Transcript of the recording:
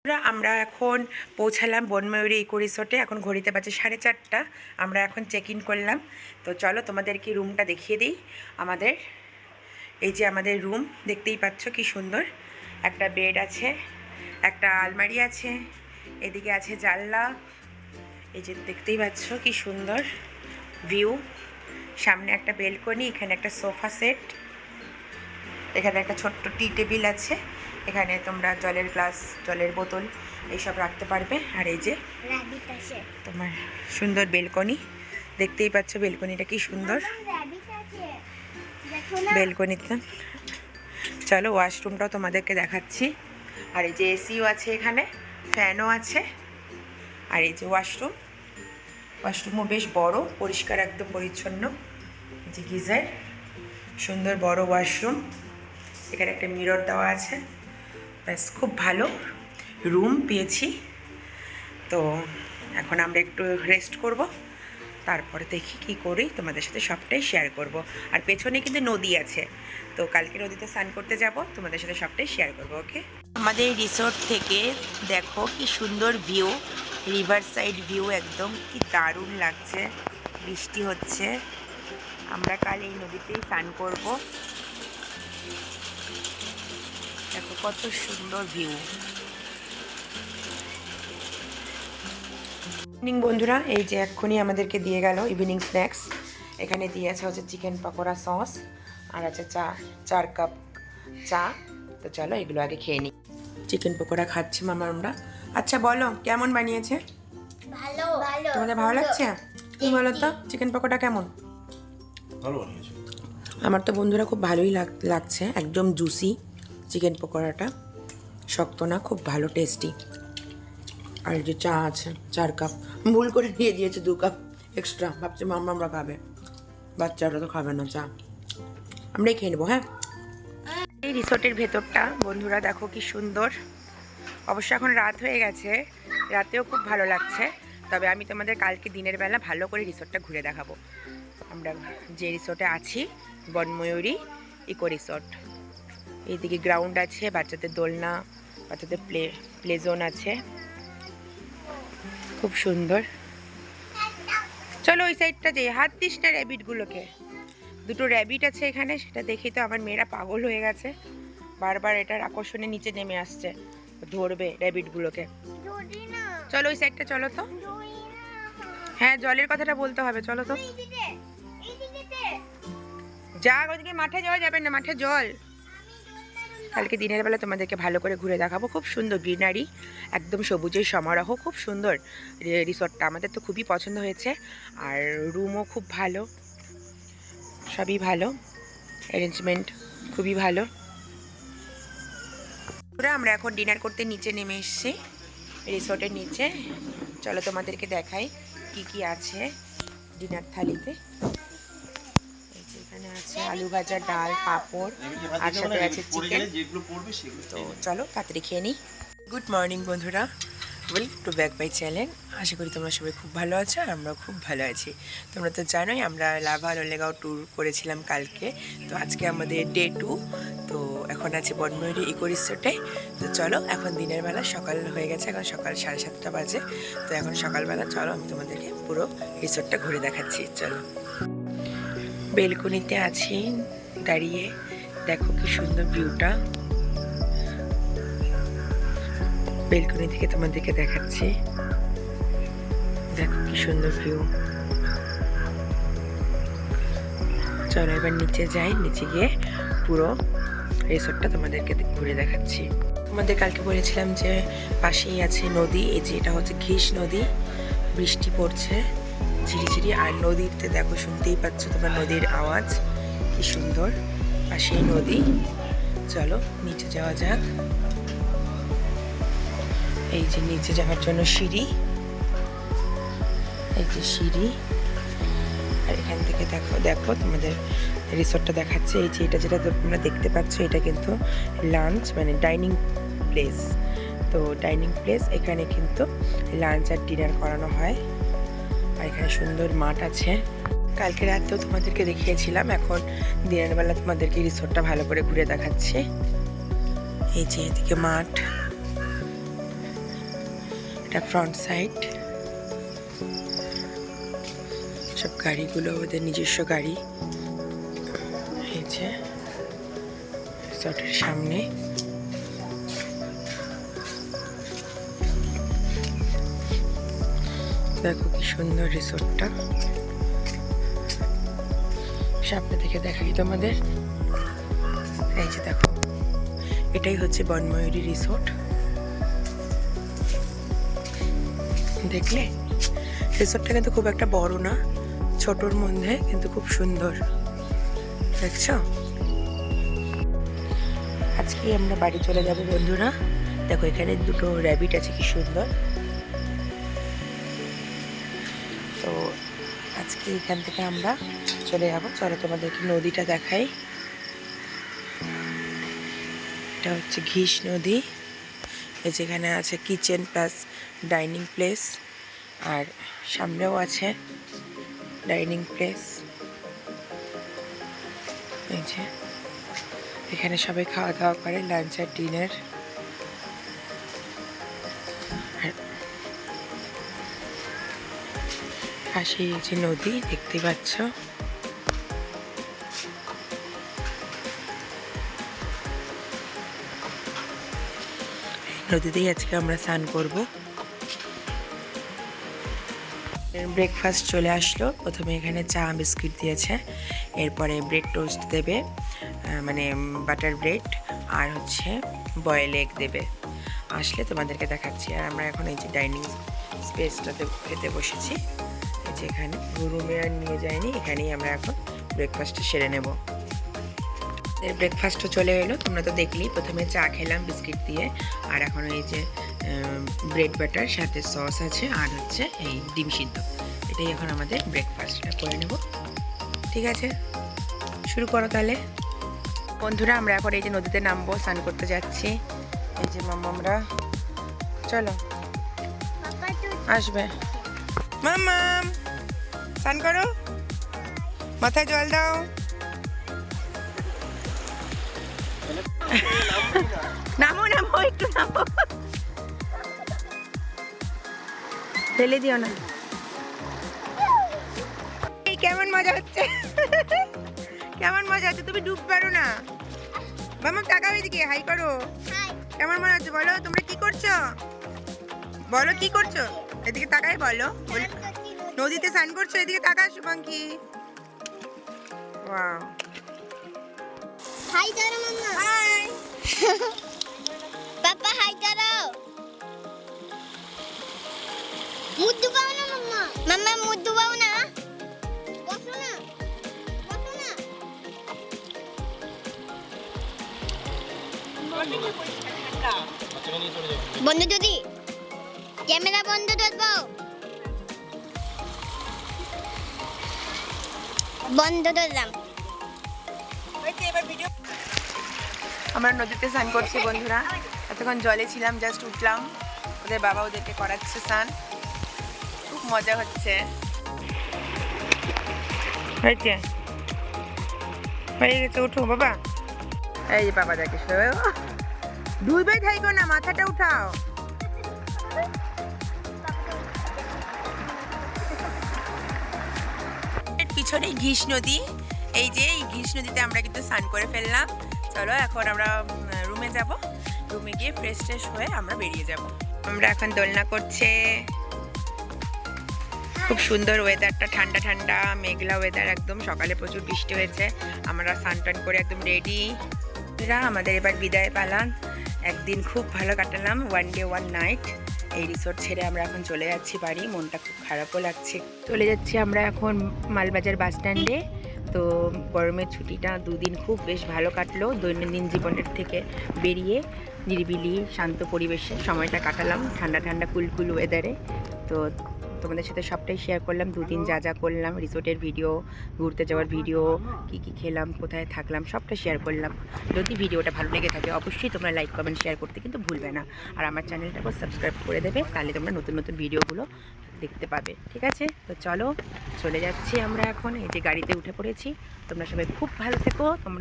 আমরা এখন পৌঁছালাম বনময়ূরী ইকো রিসোর্টে। এখন ঘড়িতে বাজে 4:30। আমরা এখন চেক ইন করলাম। তো চলো তোমাদেরকে রুমটা দেখিয়ে দিই। আমাদের এই যে আমাদের রুম দেখতেই পাচ্ছ কি সুন্দর। একটা বেড আছে, একটা আলমারি আছে, এদিকে আছে জানলা। এই যে দেখতেই পাচ্ছ কি সুন্দর ভিউ। সামনে একটা বেলকনি, এখানে একটা সোফা সেট, এখানে একটা ছোট্ট টি টেবিল আছে। এখানে তোমরা জলের গ্লাস, জলের বোতল এইসব রাখতে পারবে। আর এই যে তোমার সুন্দর বেলকনি, দেখতেই পাচ্ছ বেলকনিটা কি সুন্দর। বেলকনিতে চলো ওয়াশরুমটাও তোমাদেরকে দেখাচ্ছি। আর এই যে এসিও আছে, এখানে ফ্যানও আছে। আর এই যে ওয়াশরুমও বেশ বড়, পরিষ্কার একদম পরিচ্ছন্ন। এই যে গিজার, সুন্দর বড় ওয়াশরুম। এখানে একটা মিরর দেওয়া আছে। ব্যাস, খুব ভালো রুম পেয়েছি। তো এখন আমরা একটু রেস্ট করব, তারপরে দেখি কি করি, তোমাদের সাথে সবটাই শেয়ার করব। আর পেছনে কিন্তু নদী আছে, তো কালকে নদীতে স্নান করতে যাব, তোমাদের সাথে সবটাই শেয়ার করব। ওকে, আমাদের রিসোর্ট থেকে দেখো কি সুন্দর ভিউ, রিভার সাইড ভিউ, একদম কি দারুণ লাগছে। বৃষ্টি হচ্ছে, আমরা কাল এই নদীতেই স্নান করব। দেখো কত সুন্দর ভিউ। ইভিনিং বন্ধুরা, এই যে এক্ষুনি আমাদেরকে দিয়ে গেল ইভিনিং স্ন্যাক্স। এখানে দিয়েছে হচ্ছে চিকেন পকোড়া সস, আর আছে 4 কাপ চা। তো চলো এগুলো আগে খেয়ে নিই। চিকেন পকোড়া খাচ্ছি মামা আমরা। আচ্ছা বলো কেমন বানিয়েছে? ভালো। তোমাদের ভালো লাগছে? তুমি বলো তো চিকেন পকোড়া কেমন? ভালো বানিয়েছো। আমার তো বন্ধুরা খুব ভালোই লাগছে, একদম জুসি চিকেন পকোড়াটা, শক্ত না, খুব ভালো টেস্টি। আর এই যে চা আছে 4 কাপ, ভুল করে দিয়ে দিয়েছে 2 কাপ এক্সট্রা, ভাবছি মাম্মা আমরা খাবে, বাচ্চারা তো খাবে না চা, আমরাই খেয়ে নেবো। হ্যাঁ, এই রিসোর্টের ভেতরটা বন্ধুরা দেখো কি সুন্দর। অবশ্য এখন রাত হয়ে গেছে, রাতেও খুব ভালো লাগছে। তবে আমি তোমাদের কালকে দিনের বেলা ভালো করে রিসোর্টটা ঘুরে দেখাবো। আমরা যে রিসোর্টে আছি বনময়ূরী ইকো রিসোর্ট, এইদিকে গ্রাউন্ড আছে, বাচ্চাদের দোলনা, বাচ্চাদের প্লে জোন আছে, খুব সুন্দর। চলো ওই সাইডটা যে, হাত দিস না র্যাবিটগুলোকে। 2টো র্যাবিট আছে এখানে, সেটা দেখেই তো আমার মেয়েরা পাগল হয়ে গেছে, বারবার এটার আকর্ষণে নিচে নেমে আসছে, ধরবে র্যাবিটগুলোকে। চলো ওই সাইডটা চলো তো। হ্যাঁ, জলের কথাটা বলতে হবে, চলো তো। যা, ওইদিকে মাঠে যাওয়া যাবে না, মাঠে জল। কালকে দিনের বেলা তোমাদেরকে ভালো করে ঘুরে দেখাবো। খুব সুন্দর গ্রিনারি, একদম সবুজের সমারোহ, খুব সুন্দর রিসর্টটা। আমাদের তো খুবই পছন্দ হয়েছে। আর রুমও খুব ভালো, সবই ভালো, অ্যারেঞ্জমেন্ট খুবই ভালো। আমরা এখন ডিনার করতে নিচে নেমে এসেছি, রিসর্টের নিচে। চলো তোমাদেরকে দেখাই কি কি আছে ডিনার থালিতে। এখানে আছে আলু ভাজা, ডাল, পাঁপড়, আর সাথে আছে চিকেন। তো চলো তাড়াতাড়ি খেয়ে নিই। গুড মর্নিং বন্ধুরা, welcome to back by channel. আশা করি তোমরা সবাই খুব ভালো আছো, আর আমরা খুব ভালো আছি। তোমরা তো জানোই আমরা লাভা লোলেগাঁও ট্যুর করেছিলাম কালকে, তো আজকে আমাদের ডে 2। তো এখন আছে বনময়ূরী ইকো রিসোর্টে। তো চলো, এখন দিনের বেলা সকাল হয়ে গেছে, এখন সকাল 7:30 বাজে। তো এখন সকালবেলা চলো আমি তোমাদেরকে পুরো রিসোর্টটা ঘুরে দেখাচ্ছি। চলো, বেলকনিতে আছি দাঁড়িয়ে, দেখো কি সুন্দর ভিউটা। বেলকনি থেকে তোমাদেরকে দেখাচ্ছি, দেখো কি সুন্দর ভিউ। চলো এবার নিচে যাই, নিচে গিয়ে পুরো রিসোর্টটা তোমাদেরকে ঘুরে দেখাচ্ছি। তোমাদের কালকে বলেছিলাম যে পাশেই আছে নদী, এই যে এটা হচ্ছে ঘিস নদী, বৃষ্টি পড়ছে ঝিরিঝিরি। আর নদীতে দেখো, শুনতেই পাচ্ছ তোমরা নদীর আওয়াজ, কি সুন্দর, পাশেই নদী। চলো নিচে যাওয়া যাক। এই যে নিচে যাওয়ার জন্য সিঁড়ি, এই যে সিঁড়ি। আর এখান থেকে দেখো দেখো তোমাদের রিসোর্টটা দেখাচ্ছে। এই যে এটা যেটা তোমরা দেখতে পাচ্ছ, এটা কিন্তু লাঞ্চ মানে ডাইনিং প্লেস। তো ডাইনিং প্লেস, এখানে কিন্তু লাঞ্চ আর ডিনার করানো হয়। আর এখানে সুন্দর মাঠ আছে, কালকে রাতেও তোমাদেরকে দেখিয়েছিলাম। এখন দিনের বেলা তোমাদেরকে রিসোর্টটা ভালো করে ঘুরে দেখাচ্ছি। এই যে এদিকে মাঠ, এটা ফ্রন্ট সাইড, সব গাড়িগুলো ওদের নিজস্ব গাড়ি। এই যে রিসর্টের সামনে দেখো কি সুন্দর রিসোর্টটা, সামনে থেকে দেখাই তোমাদের। এই যে দেখো, এটাই হচ্ছে বনময়ূরী রিসোর্ট। দেখলে রিসোর্টটা কিন্তু খুব একটা বড় না, ছোটর মধ্যে কিন্তু খুব সুন্দর, দেখছো? আজকে আমরা বাড়ি চলে যাব বন্ধুরা। দেখো এখানে দুটো র্যাবিট আছে, কি সুন্দর। তো আজকে এখান থেকে আমরা চলে যাব। চলো তোমাদেরকে নদীটা দেখাই। এটা হচ্ছে ঘিস নদী। এই যেখানে আছে কিচেন প্লাস ডাইনিং প্লেস, আর সামনেও আছে ডাইনিং প্লেস। এই যে এখানে সবাই খাওয়া দাওয়া করে, লাঞ্চ আর ডিনার। আর পাশে এই যে নদী দেখতে পাচ্ছ। নদীতেই আজকে আমরা স্নান করব। ব্রেকফাস্ট চলে আসলো। প্রথমে এখানে চা বিস্কিট দিয়েছে, এরপরে ব্রেড টোস্ট দেবে, মানে বাটার ব্রেড, আর হচ্ছে বয়েল এগ দেবে। আসলে তোমাদেরকে দেখাচ্ছি। আর আমরা এখন এই যে ডাইনিং স্পেসটাতে খেতে বসেছি। এই যে এখানে রুমে আর নিয়ে যায়নি, এখানেই আমরা এখন ব্রেকফাস্টটা সেরে নেব। ব্রেকফাস্টও চলে এলো, তোমরা তো দেখলেই। প্রথমে চা খেলাম বিস্কিট দিয়ে, আর এখন এই যে ব্রেড বাটার সাথে সস আছে, আর হচ্ছে এই ডিম সিদ্ধ। এটাই এখন আমাদের ব্রেকফাস্টটা করে নেব। ঠিক আছে, শুরু করো তাহলে। বন্ধুরা আমরা এখন এই যে নদীতে নামবো, স্নান করতে যাচ্ছি। এই যে মাম্মামরা, চলো আসবে। মাম্মাম স্নান করো, মাথায় জল দাও। নামো নামো, একটু নামো, ফেলে দিও না। এই কেমন মজা হচ্ছে, কেমন মজা হচ্ছে। তুমি ডুব পারো না। মামা তাকাও এদিকে, হাই করো। কেমন মজা হচ্ছে বলো? তোমরা কি করছো বলো, কি করছো? এদিকে তাকাই বলো। নদীতে স্নান করছো, এদিকে তাকা শুভাঙ্কি। ওয়াও, হাই করো মাম্মা। হাই পাপা, হাই করো। মুদ্দু পাও না মাম্মা? মাম্মা মুদ্দু পাও না? বসো না, বসো না। বন্ধ যদি ক্যামেরা বন্ধ করবো, বন্ধ করলাম। আমরা নদীতে স্নান করছি বন্ধুরা। এতক্ষণ জলে ছিলাম, জাস্ট উঠলাম। ওদের বাবা ওদেরকে করাচ্ছে স্নান, খুব মজা হচ্ছে। হয়েছে, হয়ে গেছে, উঠো বাবা। এই যে বাবা দেখে ডুবে থাইকো না, মাথাটা উঠাও। পিছনে ঘিস নদী। এই যে এই ঘিস নদীতে আমরা কিন্তু স্নান করে ফেললাম। চলো এখন আমরা রুমে যাব। রুমে গিয়ে ফ্রেশ ট্রেশ হয়ে আমরা বেরিয়ে যাব। আমরা এখন দোলনা করছে। খুব সুন্দর ওয়েদারটা, ঠান্ডা ঠান্ডা মেঘলা ওয়েদার একদম। সকালে প্রচুর বৃষ্টি হয়েছে। আমরা স্নান টান করে একদম রেডি। আমাদের এবার বিদায় পালাম। একদিন খুব ভালো কাটালাম, 1 ডে 1 নাইট। এই রিসোর্ট ছেড়ে আমরা এখন চলে যাচ্ছি বাড়ি। মনটা খুব খারাপও লাগছে। চলে যাচ্ছি আমরা এখন মালবাজার বাস স্ট্যান্ডে। তো গরমের ছুটিটা 2 দিন খুব বেশ ভালো কাটলো। দৈনন্দিন জীবনের থেকে বেরিয়ে নিরিবিলি শান্ত পরিবেশে সময়টা কাটালাম, ঠান্ডা ঠান্ডা কুলকুল ওয়েদারে। তো তোমাদের সাথে সবটাই শেয়ার করলাম। 2 দিন যা যা করলাম, রিসোর্টের ভিডিও, ঘুরতে যাওয়ার ভিডিও, কি কি খেলাম, কোথায় থাকলাম, সবটা শেয়ার করলাম। যদি ভিডিওটা ভালো লেগে থাকে অবশ্যই তোমরা লাইক কমেন্ট শেয়ার করতে কিন্তু ভুলবে না। আর আমার চ্যানেলটাকে সাবস্ক্রাইব করে দেবে, তাহলে তোমরা নতুন নতুন ভিডিওগুলো দেখতে পাবে। ঠিক আছে, তো চলো চলে যাচ্ছি আমরা এখন। এই যে গাড়িতে উঠে পড়েছি। তোমরা সবাই খুব ভালো থেকো। তোমরা